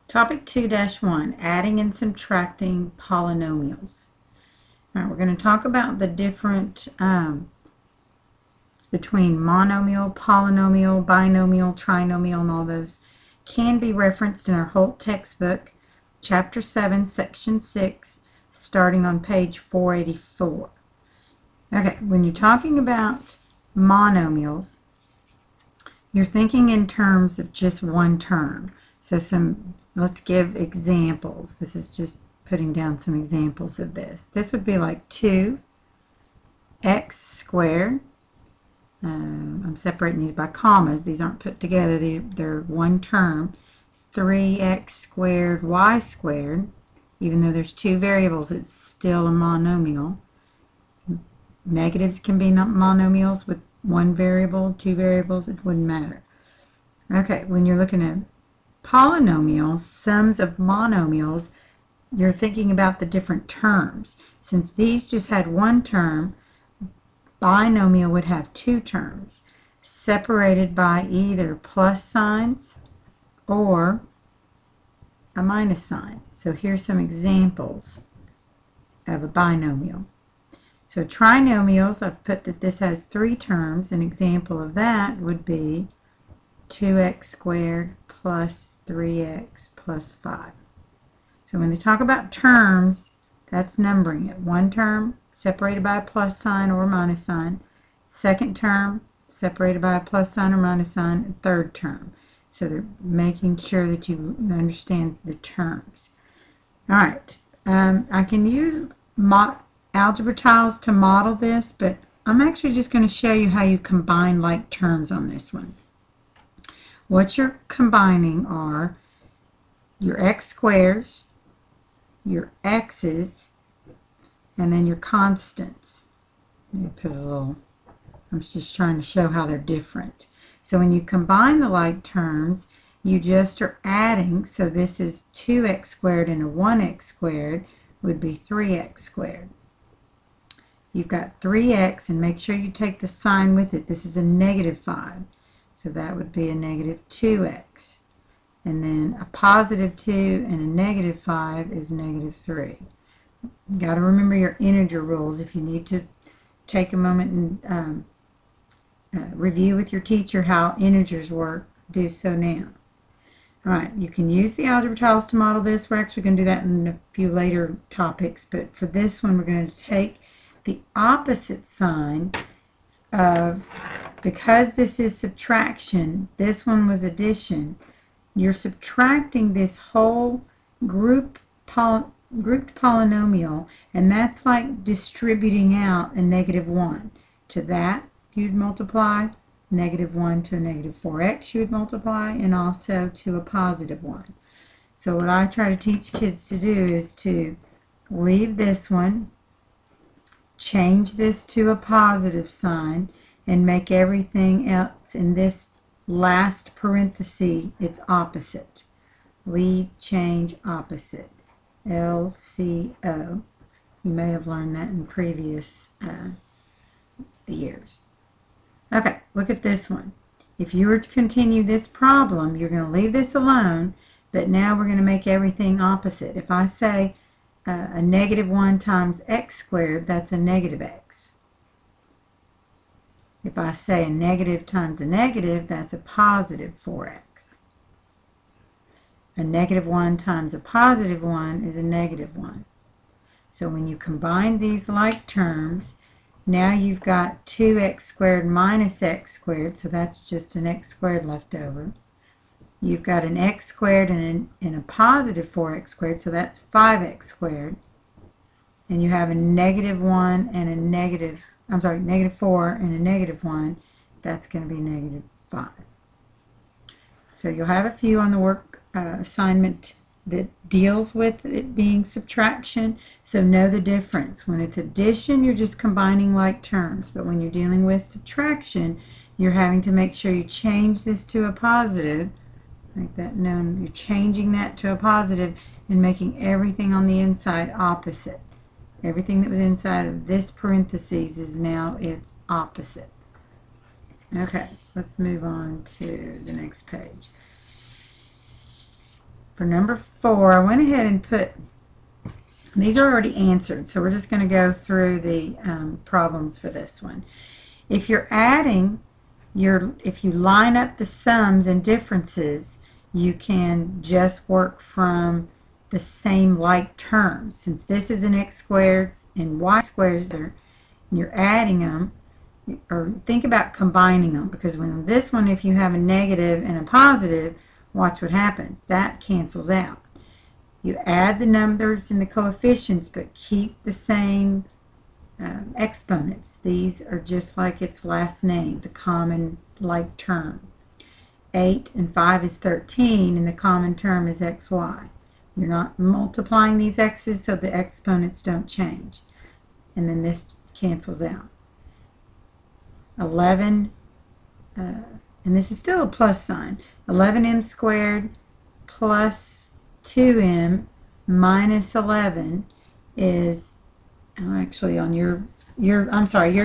Topic 2-1, adding and subtracting polynomials. All right, we're going to talk about the different between monomial, polynomial, binomial, trinomial, and all those can be referenced in our Holt textbook, Chapter 7, Section 6, starting on page 484. Okay, when you're talking about monomials, you're thinking in terms of just one term. So let's give examples. This is just putting down some examples of this. This would be like 2x squared. I'm separating these by commas. These aren't put together. They're one term. 3x squared y squared. Even though there's two variables, it's still a monomial. Negatives can be monomials with one variable, two variables, it wouldn't matter. Okay, when you're looking at polynomials, sums of monomials, you're thinking about the different terms. Since these just had one term, binomial would have two terms, separated by either plus signs or a minus sign. So here's some examples of a binomial. So trinomials, I've put that this has three terms. An example of that would be 2x squared plus 3x plus 5. So when they talk about terms, that's numbering it. One term separated by a plus sign or a minus sign. Second term separated by a plus sign or minus sign. And third term. So they're making sure that you understand the terms. All right. I can use algebra tiles to model this, but I'm actually just going to show you how you combine like terms on this one. What you're combining are your x squares, your x's, and then your constants. Let me put a little, I'm just trying to show how they're different. So when you combine the like terms, you just are adding, so this is 2x squared and a 1x squared would be 3x squared. You've got 3x, and make sure you take the sign with it. This is a negative 5. So that would be a negative 2x. And then a positive 2 and a negative 5 is negative 3. You got to remember your integer rules. If you need to take a moment and review with your teacher how integers work, do so now. All right, you can use the algebra tiles to model this. We're actually going to do that in a few later topics, but for this one we're going to take the opposite sign of, because this is subtraction, this one was addition, you're subtracting this whole grouped polynomial, and that's like distributing out a negative 1. To that you'd multiply, negative 1 to a negative 4x you would multiply, and also to a positive 1. So what I try to teach kids to do is to leave this one, change this to a positive sign, and make everything else in this last parenthesis its opposite. Leave, change, opposite. LCO. You may have learned that in previous years. Okay, look at this one. If you were to continue this problem, you're going to leave this alone, but now we're going to make everything opposite. If I say a negative 1 times x squared, that's a negative x. If I say a negative times a negative, that's a positive 4x. A negative 1 times a positive 1 is a negative 1. So when you combine these like terms, now you've got 2x squared minus x squared, so that's just an x squared left over. You've got an x squared and a positive 4x squared, so that's 5x squared. And you have a negative 1 and a negative, I'm sorry, negative 4 and a negative 1. That's going to be negative 5. So you'll have a few on the work assignment that deals with it being subtraction, so know the difference. When it's addition, you're just combining like terms, but when you're dealing with subtraction, you're having to make sure you change this to a positive. Make that known. You're changing that to a positive and making everything on the inside opposite. Everything that was inside of this parentheses is now its opposite. Okay, let's move on to the next page. for number 4, I went ahead and put, these are already answered, so we're just going to go through the problems for this one. If you're adding, if you line up the sums and differences, you can just work from the same like terms. Since this is an x squared and y squared, and you're adding them, or think about combining them, because when this one, if you have a negative and a positive, watch what happens. That cancels out. You add the numbers and the coefficients, but keep the same exponents. These are just like its last name, the common like term. 8 and 5 is 13, and the common term is xy. You're not multiplying these x's, so the exponents don't change. And then this cancels out. 11, and this is still a plus sign. 11m squared plus 2m minus 11 is, actually on your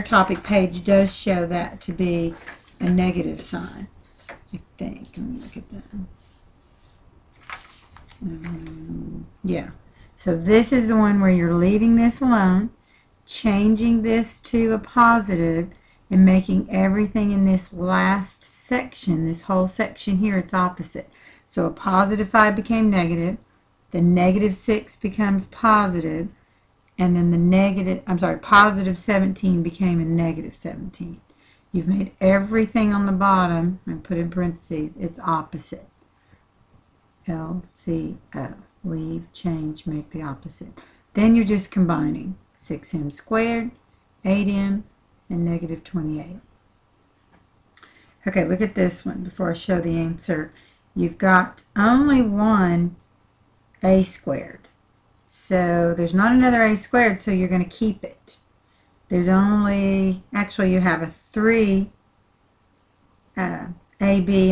topic page does show that to be a negative sign, I think. Let me look at that. Yeah. So this is the one where you're leaving this alone, changing this to a positive, and making everything in this last section, this whole section here, it's opposite. So a positive 5 became negative, the negative 6 becomes positive, and then the positive 17 became a negative 17. You've made everything on the bottom, and put in parentheses, it's opposite. LCO. Leave, change, make the opposite. Then you're just combining 6m squared, 8m, and negative 28. Okay, look at this one before I show the answer. You've got only one a squared. So there's not another a squared, so you're going to keep it. There's only, actually you have a 3ab and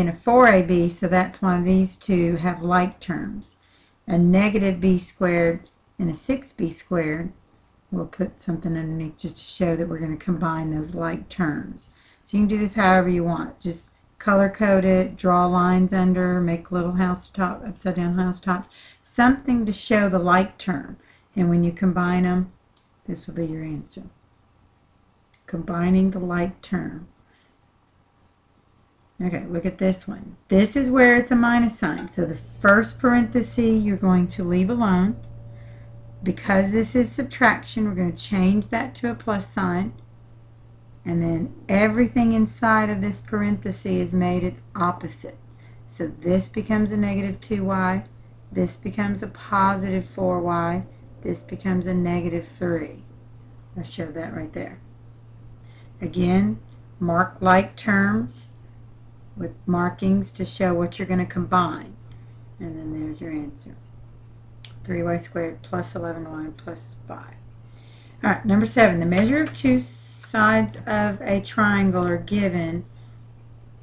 a 4ab, so that's why these two have like terms. A negative b squared and a 6b squared. We'll put something underneath just to show that we're going to combine those like terms. So you can do this however you want. Just color code it, draw lines under, make little housetop, upside down housetops, something to show the like term. And when you combine them, this will be your answer. Combining the like term. Okay, look at this one. This is where it's a minus sign. So the first parenthesis you're going to leave alone. Because this is subtraction, we're going to change that to a plus sign. And then everything inside of this parenthesis is made its opposite. So this becomes a negative 2y. This becomes a positive 4y. This becomes a negative 3. I'll show that right there. Again, mark like terms with markings to show what you're going to combine. And then there's your answer. 3y squared plus 11y plus 5. All right, number 7. The measure of two sides of a triangle are given.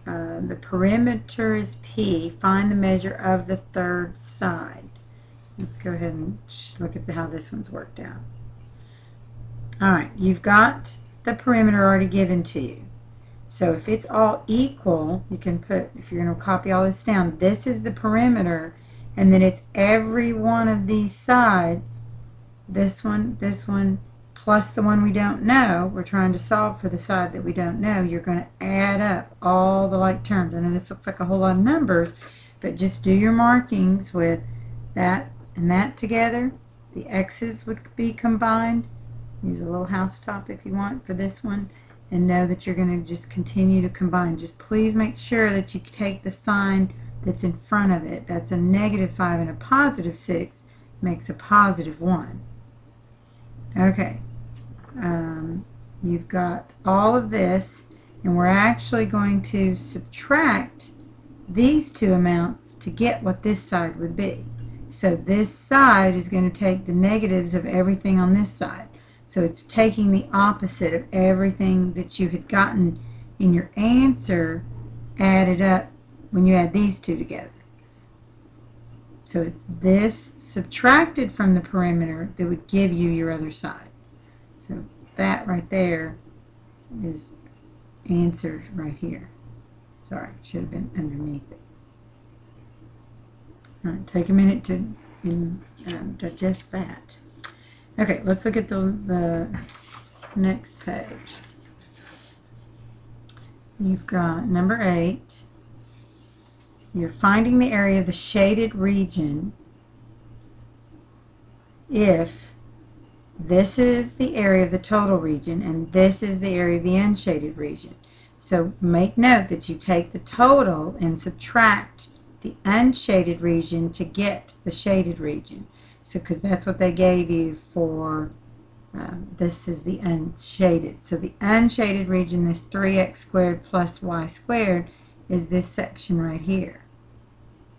The perimeter is P. Find the measure of the third side. Let's go ahead and look at how this one's worked out. All right, you've got the perimeter already given to you. So if it's all equal, you can put, if you're going to copy all this down, this is the perimeter. And then it's every one of these sides, this one, plus the one we don't know. We're trying to solve for the side that we don't know. You're going to add up all the like terms. I know this looks like a whole lot of numbers, but just do your markings with that and that together. The x's would be combined. Use a little housetop if you want for this one. And know that you're going to just continue to combine. Just please make sure that you take the sign that's in front of it. That's a negative 5 and a positive 6 makes a positive 1. Okay. You've got all of this, and we're actually going to subtract these two amounts to get what this side would be. So this side is going to take the negatives of everything on this side. So it's taking the opposite of everything that you had gotten in your answer added up when you add these two together. So it's this subtracted from the perimeter that would give you your other side. So that right there is answer right here. Sorry, should have been underneath it. All right, take a minute to digest that. Okay, let's look at the next page. You've got number 8. You're finding the area of the shaded region if this is the area of the total region and this is the area of the unshaded region. So make note that you take the total and subtract the unshaded region to get the shaded region. So because that's what they gave you for this is the unshaded. So the unshaded region, this 3x squared plus y squared, is this section right here.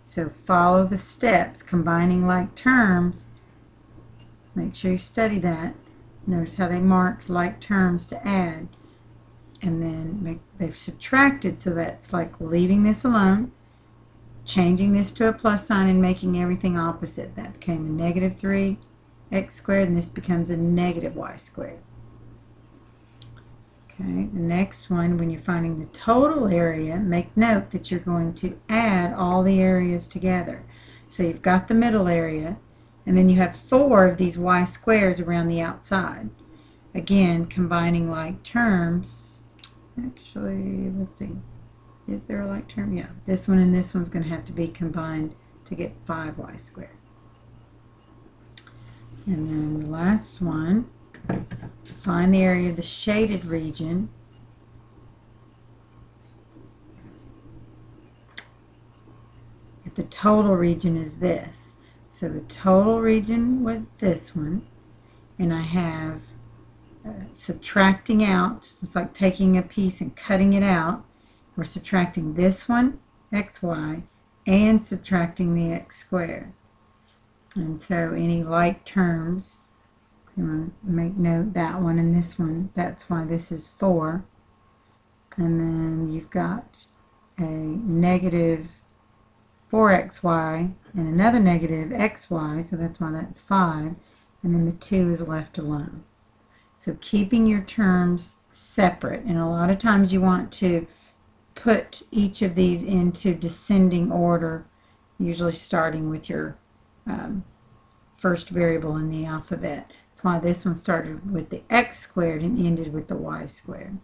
So follow the steps, combining like terms. Make sure you study that. Notice how they marked like terms to add. And then they've subtracted, so that's like leaving this alone, changing this to a plus sign, and making everything opposite. That became a negative 3x squared, and this becomes a negative y squared. Okay, the next one, when you're finding the total area, make note that you're going to add all the areas together. So you've got the middle area, and then you have 4 of these y squares around the outside. Again, combining like terms. Actually, let's see. Is there a like term? Yeah, this one and this one's going to have to be combined to get 5y squared. And then the last one, find the area of the shaded region if the total region is this. So the total region was this one, and I have subtracting out. It's like taking a piece and cutting it out. We're subtracting this one, xy, and subtracting the x squared. And so any like terms, you want to make note that one and this one. That's why this is 4. And then you've got a negative 4xy and another negative xy, so that's why that's 5. And then the 2 is left alone. So keeping your terms separate, and a lot of times you want to put each of these into descending order, usually starting with your first variable in the alphabet. That's why this one started with the x squared and ended with the y squared.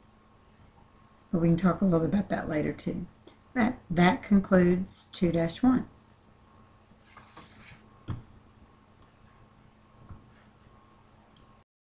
But we can talk a little bit about that later too. That concludes 2-1.